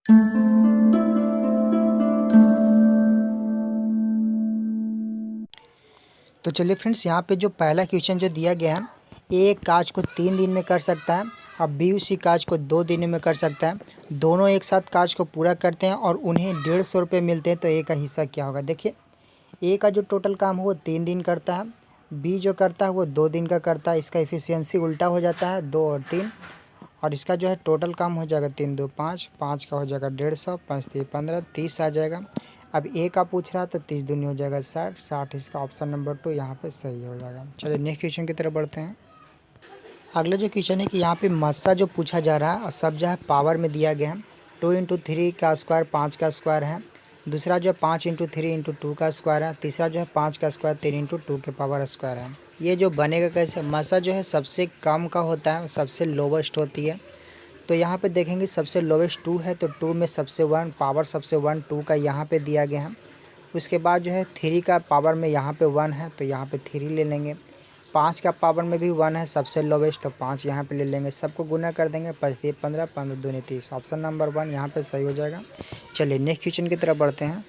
तो चलिए फ्रेंड्स, यहाँ पे जो पहला क्वेश्चन जो दिया गया है, ए एक काज को 3 दिन में कर सकता है और बी उसी काज को 2 दिन में कर सकता है। दोनों एक साथ काज को पूरा करते हैं और उन्हें 150 रुपये मिलते हैं, तो ए का हिस्सा क्या होगा। देखिए, ए का जो टोटल काम है वो 3 दिन करता है, बी जो करता है वो 2 दिन का करता है। इसका एफिशिएंसी उल्टा हो जाता है, 2 और 3, और इसका जो है टोटल काम हो जाएगा 3 2 5, 5 का हो जाएगा 150, 5 3 15, 30 आ जाएगा। अब ए का पूछ रहा है तो 30 दूनी हो जाएगा 60, 60 इसका ऑप्शन नंबर 2 यहाँ पे सही हो जाएगा। चलिए नेक्स्ट क्वेश्चन की तरफ बढ़ते हैं। अगला जो क्वेश्चन है कि यहाँ पे मस्सा जो पूछा जा रहा है और सब जो है पावर में दिया गया है। 2 इंटू 3 का स्क्वायर 5 का स्क्वायर है। दूसरा जो है 5 इंटू 3 इंटू 2 का स्क्वायर है। तीसरा जो है 5 का स्क्वायर 3 इंटू 2 के पावर स्क्वायर है। ये जो बनेगा कैसे, मस्सा जो है सबसे कम का होता है, सबसे लोवेस्ट होती है। तो यहाँ पे देखेंगे सबसे लोवेस्ट 2 है, तो 2 में सबसे 1 पावर सबसे 1 2 का यहाँ पे दिया गया है। उसके बाद जो है 3 का पावर में यहाँ पे 1 है, तो यहाँ पे 3 ले लेंगे। 5 का पावर में भी 1 है, सबसे लोवेस्ट, तो 5 यहाँ पे ले लेंगे। सबको गुना कर देंगे, 5 3 15, 15 दूनी 30, ऑप्शन नंबर 1 यहाँ पे सही हो जाएगा। चलिए नेक्स्ट क्वेश्चन की तरफ बढ़ते हैं।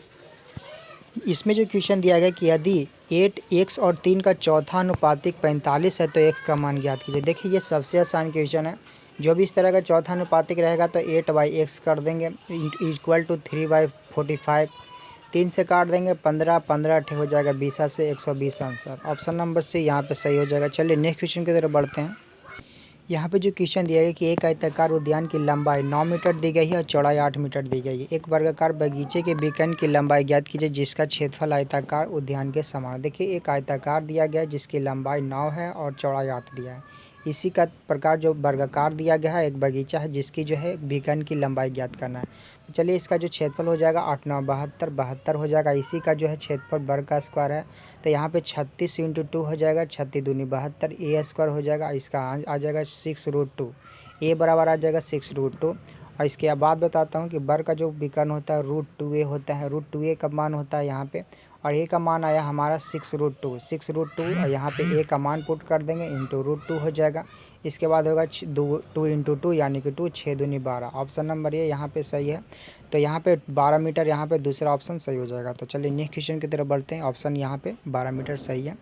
इसमें जो क्वेश्चन दिया गया कि यदि 8x और 3 का चौथा अनुपातिक 45 है तो x का मान ज्ञात कीजिए। देखिए, ये सबसे आसान क्वेश्चन है। जो भी इस तरह का चौथा अनुपातिक रहेगा तो 8/x कर देंगे इक्वल टू 3/45। 3 से काट देंगे 15, 15 अठे हो जाएगा 20 से 120 आंसर, ऑप्शन नंबर सी यहाँ पे सही हो जाएगा। चलिए नेक्स्ट क्वेश्चन की तरफ बढ़ते हैं। यहाँ पे जो क्वेश्चन दिया गया कि एक आयताकार उद्यान की लंबाई 9 मीटर दी गई है और चौड़ाई 8 मीटर दी गई है। एक वर्गाकार बगीचे के बीकन की लंबाई ज्ञात कीजिए जिसका क्षेत्रफल आयताकार उद्यान के समान। देखिए, एक आयताकार दिया गया है जिसकी लंबाई 9 है और चौड़ाई 8 दिया है। इसी का प्रकार जो वर्गाकार दिया गया है एक बगीचा है जिसकी जो है बीकन की लंबाई ज्ञात करना है। तो चलिए, इसका जो क्षेत्रफल हो जाएगा 8 9 72, 72 हो जाएगा। इसी का जो है क्षेत्रफल वर्ग का स्क्वायर है, तो यहाँ पे 36 इंटू 2 हो जाएगा, 36 दूनी 72, ए स्क्वायर हो जाएगा। इसका आ जाएगा 6√2, ए बराबर आ जाएगा 6√2। और इसके बाद बताता हूँ कि वर्ग का जो विकर्ण होता है √2a होता है। √2a का मान होता है यहाँ पे, और ए का मान आया हमारा 6√2, 6√2, और यहाँ पे ए का मान पुट कर देंगे इंटू √2 हो जाएगा। इसके बाद होगा 2 इंटू 2 यानी कि 2, 6 दूनी 12, ऑप्शन नंबर ये यहाँ पे सही है। तो यहाँ पे 12 मीटर, यहाँ पे दूसरा ऑप्शन सही हो जाएगा। तो चलिए नेक्स्ट क्वेश्चन की तरफ बढ़ते हैं। ऑप्शन यहाँ पे 12 मीटर सही है।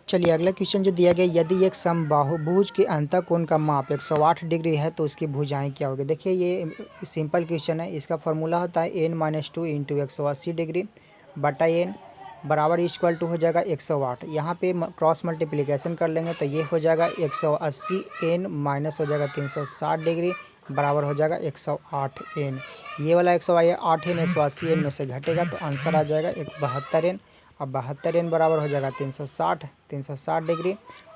चलिए अगला क्वेश्चन जो दिया गया, यदि एक समबाहुभुज के अंतःकोण का माप 108 डिग्री है तो उसकी भुजाएं क्या होगी। देखिए, ये सिंपल क्वेश्चन है। इसका फॉर्मूला होता है n-2 इंटू 180 डिग्री बटा n बराबर इक्वल टू हो जाएगा 108। यहाँ पे क्रॉस मल्टीप्लिकेशन कर लेंगे तो ये हो जाएगा 180 n माइनस हो जाएगा 360 डिग्री बराबर हो जाएगा 108 n। ये वाला 108 n 180 n में से घटेगा तो आंसर आ जाएगा 72 n। अब 72 n बराबर हो जाएगा 360 डिग्री,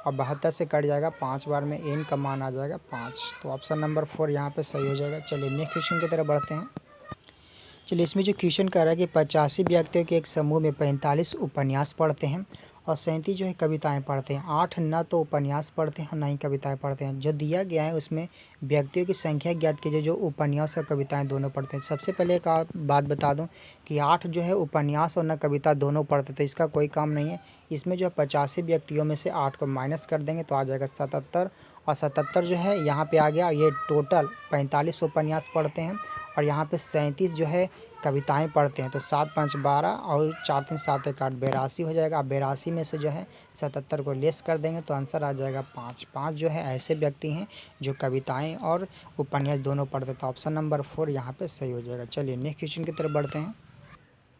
और 72 से कट जाएगा 5 बार में n का मान आ जाएगा 5, तो ऑप्शन नंबर 4 यहाँ पे सही हो जाएगा। चलिए नेक्स्ट क्वेश्चन की तरफ बढ़ते हैं। चलिए, इसमें जो क्वेश्चन कह रहा है कि 85 व्यक्तियों के एक समूह में 45 उपन्यास पढ़ते हैं और 37 जो है कविताएं पढ़ते हैं। 8 न तो उपन्यास पढ़ते हैं न ही कविताएं पढ़ते हैं। जो दिया गया है उसमें व्यक्तियों की संख्या ज्ञात कीजिए जो उपन्यास और कविताएं दोनों पढ़ते हैं। सबसे पहले एक बात बता दूं कि 8 जो है उपन्यास और न कविता दोनों पढ़ते थे, इसका कोई काम नहीं है। इसमें जो है 85 व्यक्तियों में से 8 को माइनस कर देंगे तो आ जाएगा 77, और 77 जो है यहाँ पे आ गया। ये टोटल 45 उपन्यास पढ़ते हैं और यहाँ पे 37 जो है कविताएं पढ़ते हैं। तो 7 5 12 और 4 3 7 1 8, 82 हो जाएगा। 82 में से जो है 77 को लेस कर देंगे तो आंसर आ जाएगा 5। 5 जो है ऐसे व्यक्ति हैं जो कविताएं और उपन्यास दोनों पढ़ते हैं, तो ऑप्शन नंबर 4 यहाँ पे सही हो जाएगा। चलिए नेक्स्ट क्वेश्चन की तरफ बढ़ते हैं।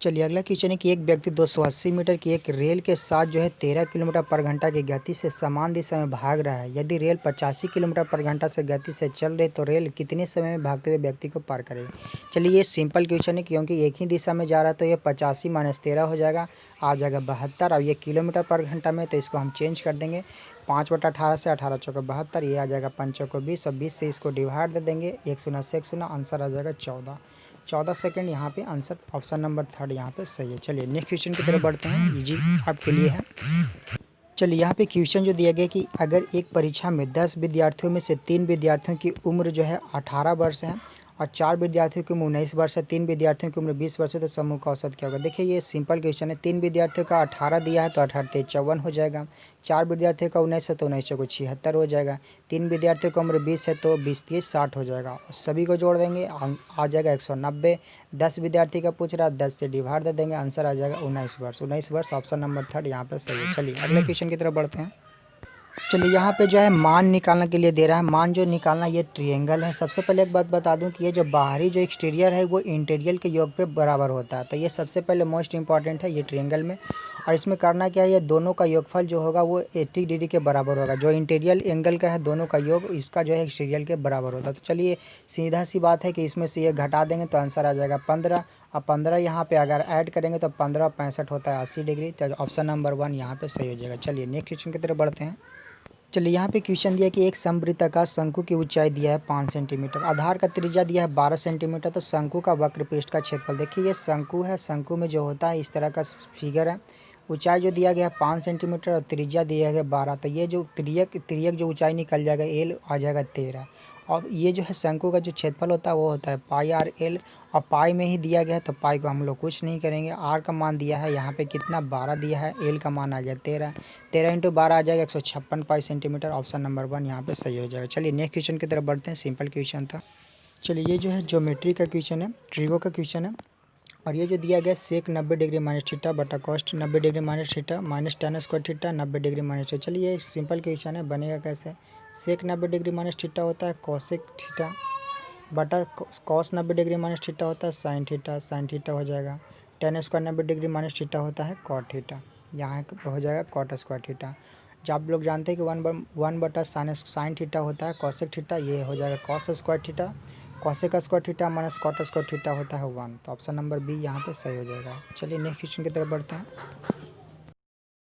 चलिए अगला क्वेश्चन है कि एक व्यक्ति 280 मीटर की एक रेल के साथ जो है 13 किलोमीटर पर घंटा की गति से समान दिशा में भाग रहा है। यदि रेल 85 किलोमीटर पर घंटा से गति से चल रही तो रेल कितने समय में भागते हुए व्यक्ति को पार करेगी। चलिए, ये सिंपल क्वेश्चन है क्योंकि एक ही दिशा में जा रहा है, तो ये 85 माइनस 13 हो जाएगा, आ जाएगा 72। और ये किलोमीटर पर घंटा में, तो इसको हम चेंज कर देंगे 5/18 से 18 चौके 72, ये आ जाएगा 5 चौके 20 और 20 से इसको डिवाइड दे देंगे 1 शून्य से 1 शून्य, आंसर आ जाएगा 14 सेकंड। यहाँ पे आंसर ऑप्शन नंबर 3 यहाँ पे सही है। चलिए नेक्स्ट क्वेश्चन की तरफ बढ़ते हैं, इजी आपके लिए है। चलिए, यहाँ पे क्वेश्चन जो दिया गया कि अगर एक परीक्षा में 10 विद्यार्थियों में से 3 विद्यार्थियों की उम्र जो है 18 वर्ष है और 4 विद्यार्थियों की उम्र 19 वर्ष है, 3 विद्यार्थियों की उम्र 20 वर्ष है, तो समूह का औसत क्या होगा। देखिए ये सिंपल क्वेश्चन है। 3 विद्यार्थियों का 18 दिया है तो 18 × 3 = 54 हो जाएगा। 4 विद्यार्थियों का 19 है तो 19 × 76 हो जाएगा। 3 विद्यार्थियों की उम्र 20 है तो 20 × 30 = 60 हो जाएगा। सभी को जोड़ देंगे आ जाएगा 190। 10 विद्यार्थी का पूछ रहा है, 10 से डिवाइड दे देंगे, आंसर आ जाएगा 19 वर्ष। 19 वर्ष ऑप्शन नंबर 3 यहाँ पे सही है। चलिए अगले क्वेश्चन की तरफ बढ़ते हैं। चलिए यहाँ पे जो है मान निकालने के लिए दे रहा है। मान जो निकालना ये ट्रायंगल है। सबसे पहले एक बात बता दूं कि ये जो बाहरी जो एक्सटीरियर है वो इंटीरियर के योग पे बराबर होता है, तो ये सबसे पहले मोस्ट इंपॉर्टेंट है ये ट्रायंगल में। और इसमें करना क्या है, ये दोनों का योगफल जो होगा वो 80 डिग्री के बराबर होगा। जो इंटीरियर एंगल का है दोनों का योग इसका जो है एक्सटीरियर के बराबर होता है। तो चलिए सीधा सी बात है कि इसमें से ये घटा देंगे तो आंसर आ जाएगा 15। अब 15 यहाँ पे अगर ऐड करेंगे तो 15 × 65 होता है 80 डिग्री। तो ऑप्शन नंबर 1 यहाँ पे सही हो जाएगा। चलिए नेक्स्ट क्वेश्चन की तरफ बढ़ते हैं। चलिए यहाँ पे क्वेश्चन दिया कि एक समवृत्ताकार शंकु की ऊंचाई दिया है 5 सेंटीमीटर, आधार का त्रिज्या दिया है 12 सेंटीमीटर, तो शंकु का वक्र पृष्ठ का क्षेत्रफल। देखिए ये शंकु है, शंकु में जो होता है इस तरह का फिगर है। ऊंचाई जो दिया गया है 5 सेंटीमीटर और त्रिज्या दिया गया 12, तो ये जो त्रियक जो ऊंचाई निकल जाएगा एल आ जाएगा 13। और ये जो है शंकु का जो क्षेत्रफल होता है वो होता है πr/l, और पाई में ही दिया गया है तो पाई को हम लोग कुछ नहीं करेंगे। आर का मान दिया है यहाँ पे कितना 12 दिया है, एल का मान आ गया 13। 13 × 12 आ जाएगा 156 पाई सेंटीमीटर। ऑप्शन नंबर 1 यहाँ पे सही हो जाएगा। चलिए नेक्स्ट क्वेश्चन की तरफ बढ़ते हैं। सिंपल क्वेश्चन था। चलिए ये जो है ज्योमेट्री का क्वेश्चन है, ट्रिगो का क्वेश्चन है। और ये जो दिया गया सेक 90 डिग्री माइनस थीटा बटा cost 90 degree minus theta minus tan square theta 90 degree minus theta. चलिए ये सिंपल क्वेश्चन है, बनेगा कैसे। सेक 90 डिग्री माइनस थीटा होता है कोसेक थीटा बटा कॉस 90 डिग्री माइनस थीटा होता है साइन थीटा हो जाएगा। tan square 90 degree minus theta होता है कॉट थीटा, यहाँ हो जाएगा कॉट स्क्वायर थीटा। जब आप लोग जानते हैं कि 1 बटा साइन थीटा होता है कॉसेक थीटा, ये हो जाएगा cos square theta. Cosec square theta minus cot square theta होता है 1, तो ऑप्शन नंबर बी यहाँ पे सही हो जाएगा। चलिए नेक्स्ट क्वेश्चन की तरफ बढ़ते हैं।